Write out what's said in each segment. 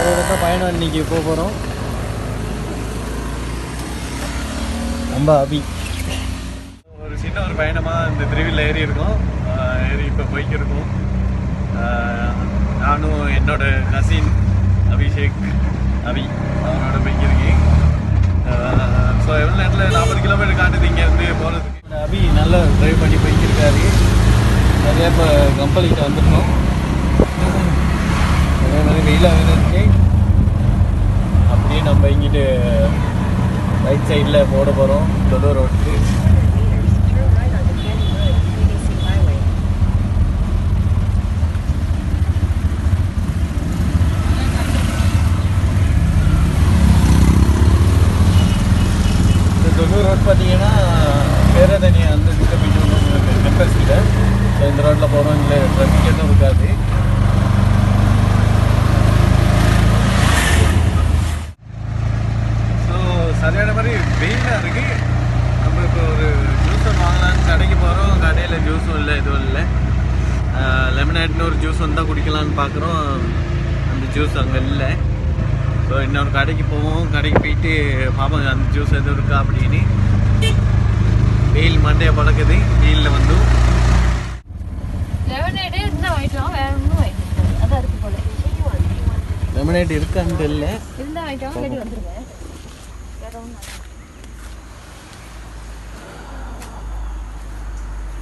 அதோட பயணம் இன்றைக்கி போக போகிறோம். ரொம்ப அபி ஒரு சின்ன ஒரு பயணமாக இந்த திருவிழில் ஏறி இருக்கோம். ஏறி இப்போ போய்க்கிருக்கோம். நானும் என்னோட கசின் அபிஷேக் அவனோட போய்க்கிருக்கேன். ஸோ எவ்வளோ நேரத்தில் 40 கிலோமீட்டர் காட்டுது இங்கேருந்து போகிறதுக்கு. அபி நல்லா ட்ரைவ் பண்ணி போய்க்கிருக்காரு. நிறையா இப்போ கம்பெனிக்கிட்ட வந்துருக்கோம். அதே மாதிரி வெயிலாக இருக்கு. அப்படியே நம்ம இங்கிட்டு ரைட் சைடில் போட போகிறோம் தொடு ரோட்டுக்கு. இந்த தொடு ரோட் பார்த்தீங்கன்னா பேரதனி அந்த டெம்பர்ஸ் கிட்ட. ஸோ இந்த ரோட்டில் போகிறோம். இல்லை ட்ராஃபிக் எதுவும் இருக்காது. ஸோ சரியான மாதிரி வெயிலாக இருக்குது. நம்ம இப்போ ஒரு ஜூஸ் வாங்கலான்னு கடைக்கு போகிறோம். கடையில் ஜூஸும் இல்லை, எதுவும் இல்லை. லெமனேட்னு ஒரு ஜூஸ் வந்தால் குடிக்கலான்னு பார்க்குறோம். அந்த ஜூஸ் அங்கே இல்லை. ஸோ இன்னொரு கடைக்கு போவோம். கடைக்கு போயிட்டு பார்ப்போம் அந்த ஜூஸ் எதுவும் இருக்கா அப்படின்னு. வெயில் மண்டையை பழக்குது. வெயிலில் வந்து லெமனேட் இருக்கான்னு தெரியல.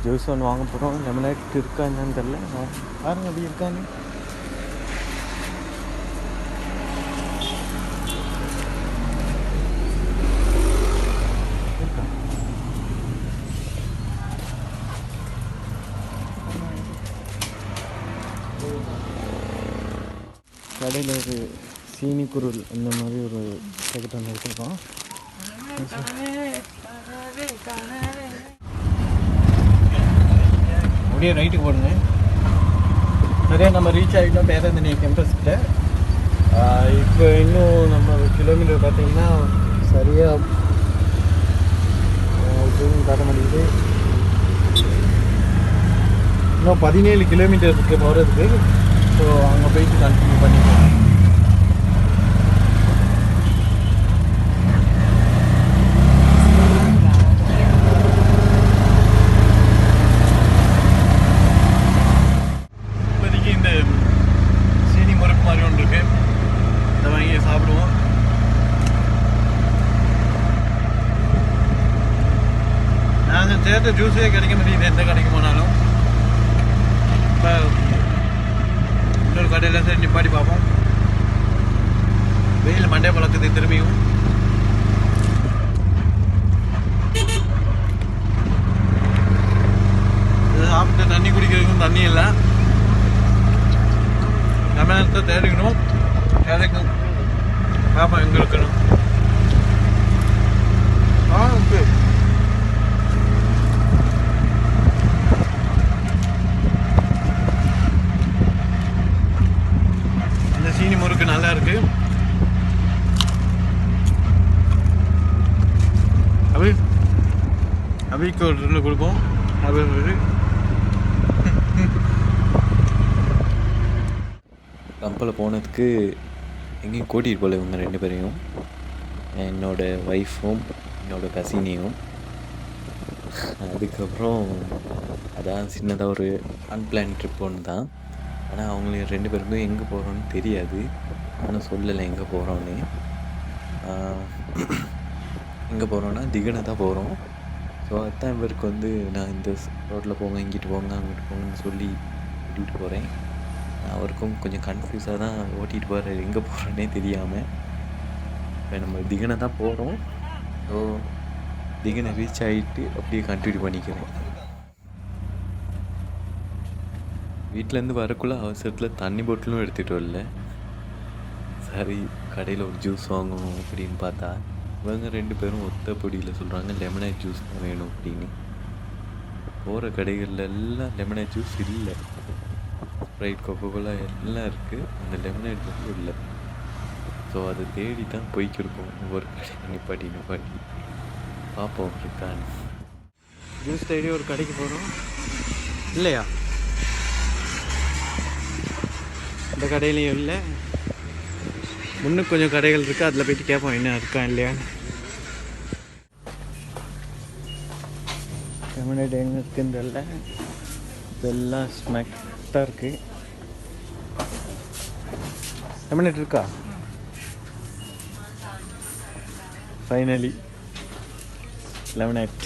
ஜூஸ் ஒன்று வாங்க போகிறோம். லெமனேட் இருக்கா என்னன்னு தெரியல. பாருங்க அப்படி இருக்கான்னு. கடையில் ஒரு சீனி குருள் இந்த மாதிரி ஒரு பேக்கெட் ஒன்று வச்சுருக்கோம். அப்படியே ரைட்டுக்கு போடுங்க. சரியாக நம்ம ரீச் ஆகிட்டோம் பேரந்தனி கேம்பஸ்கிட்ட. இப்போ இன்னும் நம்ம கிலோமீட்டர் பார்த்தீங்கன்னா சரியாக காட்ட மாட்டேங்குது. இன்னும் 17 கிலோமீட்டர் இருக்குது போகிறதுக்கு. ஸோ அங்கே போயிட்டு கண்டினியூ பண்ணிக்கலாம். இப்போதைக்கு இந்த சீனி முறுக்கு மாதிரி ஒன்று இருக்கு. இதை வாங்கி சாப்பிடுவோம். நாங்கள் சேர்த்த ஜூஸே கிடைக்க முடியுது எந்த கடைக்கு போனாலும். இப்போ இன்னொரு கடையில் சரி நிப்பாட்டி பார்ப்போம். வெயில் மண்டே பழக்குது திரும்பியும். சாப்பிட்டு தண்ணி குடிக்கிறதுக்கும் தண்ணி இல்லை. தமிழகத்தை தேடிக்கணும். கிடைக்கும். பார்ப்போம் எங்கே இருக்கணும். ஓகே. சீனி முறுக்கு நல்லா இருக்கு. அபிக்கு ஒரு ரெண்டு கொடுப்போம். கம்பெனியில் போனதுக்கு எங்கேயும் கூட்டிகிட்டு போகல இவங்க 2 பேரையும். என்னோடய ஒய்ஃபும் என்னோடய கசினையும். அதுக்கப்புறம் அதான் சின்னதாக ஒரு அன்பிளான் ட்ரிப் ஒன்று தான். ஆனால் அவங்களுக்கு 2 பேருக்கும் எங்கே போகிறோன்னு தெரியாது. ஆனால் சொல்லலை எங்கே போகிறோன்னு. எங்கே போகிறோன்னா திகனை தான் போகிறோம். ஸோ அதுதான் இவருக்கு வந்து நான் இந்த ரோட்டில் போங்க, இங்கிட்டு போங்க, அங்கிட்டு போங்கன்னு சொல்லி கூட்டிகிட்டு போகிறேன். அவருக்கும் கொஞ்சம் கன்ஃபியூஸாக தான் ஓட்டிகிட்டு போகிறார், எங்கே போகிறோன்னே தெரியாமல். இப்போ நம்ம திகனை தான் போகிறோம். ஸோ திகனை ரீச் ஆகிட்டு அப்படியே கண்டினியூ பண்ணிக்கிறேன். வீட்டிலேருந்து வரக்குள்ளே அவசரத்தில் தண்ணி பாட்டிலும் எடுத்துகிட்டு வரல. சரி கடையில் ஒரு ஜூஸ் வாங்கணும் அப்படின்னு பார்த்தா இவங்க 2 பேரும் ஒத்த பொடியில் சொல்கிறாங்க லெமனேட் ஜூஸ் தான் வேணும் அப்படின்னு. போகிற கடைகளில் எல்லாம் லெமனேட் ஜூஸ் இல்லை. ஸ்ப்ரைட், கொக்கோகோலா எல்லாம் இருக்குது. அந்த லெமனேட் வந்து இல்லை. ஸோ அதை தேடி தான் போய்க்கிருக்கோம். ஒவ்வொரு கடை நிப்பாட்டி பார்ப்போம் இருக்கான்னு. ஜூஸ் தேடி ஒரு கடைக்கு போகிறோம். இல்லையா இந்த கடையிலையும் இல்லை. முன்னுக்கு கொஞ்சம் கடைகள் இருக்குது, அதில் போயிட்டு கேட்போம் என்ன இருக்கா இல்லையான்னு. லெமனேட் எங்கே இருக்குன்றல இதெல்லாம் ஸ்மெக்டாக இருக்குது. லெமனேட் இருக்கா? Finally lemonade.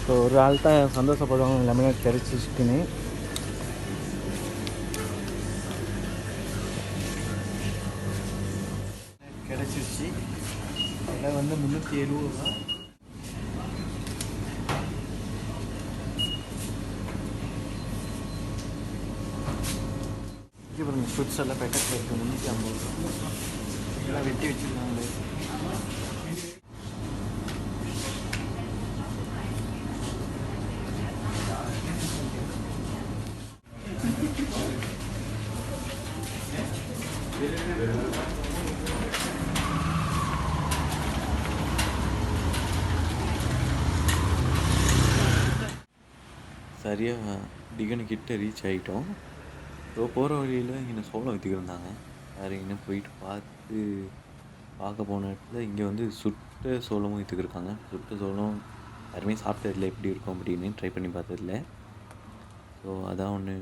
ஸோ ஒரு ஆள் தான் சந்தோஷப்படுவாங்க லெமனேட் கிடச்சிச்சுக்குன்னு. கிடச்சிருச்சு. விலை வந்து 370 ரூபா. அப்புறம் ஃப்ரூட்ஸ் எல்லாம் பேக்கெட்டில் இருக்குது 350 ரூபா. எல்லாம் வெட்டி வச்சுருக்காங்களே. சரியாக டிகனுக்கிட்ட ரீச் ஆகிட்டோம். ஸோ போகிற வழியில் இங்கே சோளம் விற்றுக்கிருந்தாங்க. வேறு இங்கே போயிட்டு பார்க்க போன இடத்துல இங்கே வந்து சுட்ட சோளமும் விற்றுக்கிருக்காங்க. சுட்ட சோளம் யாருமே சாப்பிட்டதில்லை, எப்படி இருக்கும் அப்படின்னு ட்ரை பண்ணி பார்த்ததில்ல. ஸோ அதான் ஒன்று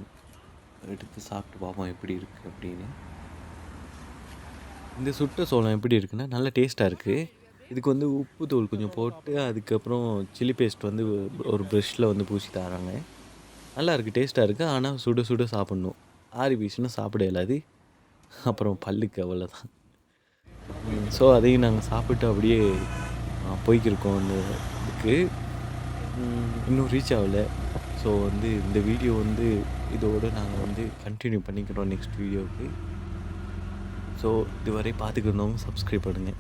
எடுத்து சாப்பிட்டு பார்ப்போம் எப்படி இருக்குது அப்படின்னு. இந்த சுட்ட சோளம் எப்படி இருக்குன்னா நல்ல டேஸ்ட்டாக இருக்குது. இதுக்கு வந்து உப்பு தூள் கொஞ்சம் போட்டு அதுக்கப்புறம் சில்லி பேஸ்ட் வந்து ஒரு ப்ரெஷ்ஷில் வந்து பூசி தராங்க. நல்லா இருக்குது, டேஸ்ட்டாக இருக்குது. ஆனால் சுட சுட சாப்பிட்ணும். ஆறி பீஸ்னா சாப்பிட இயலாது, அப்புறம் பல்லுக்கு அவ்வளோதான். ஸோ அதையும் நாங்கள் சாப்பிட்டு அப்படியே போய்க்கிருக்கோம். அந்த இதுக்கு இன்னும் ரீச் ஆகலை. ஸோ வந்து இந்த வீடியோ வந்து இதோடு நாங்கள் வந்து கண்டினியூ பண்ணிக்கிறோம் நெக்ஸ்ட் வீடியோவுக்கு. ஸோ இதுவரை பார்த்துக்கிருந்தவங்க சப்ஸ்கிரைப் பண்ணுங்கள்.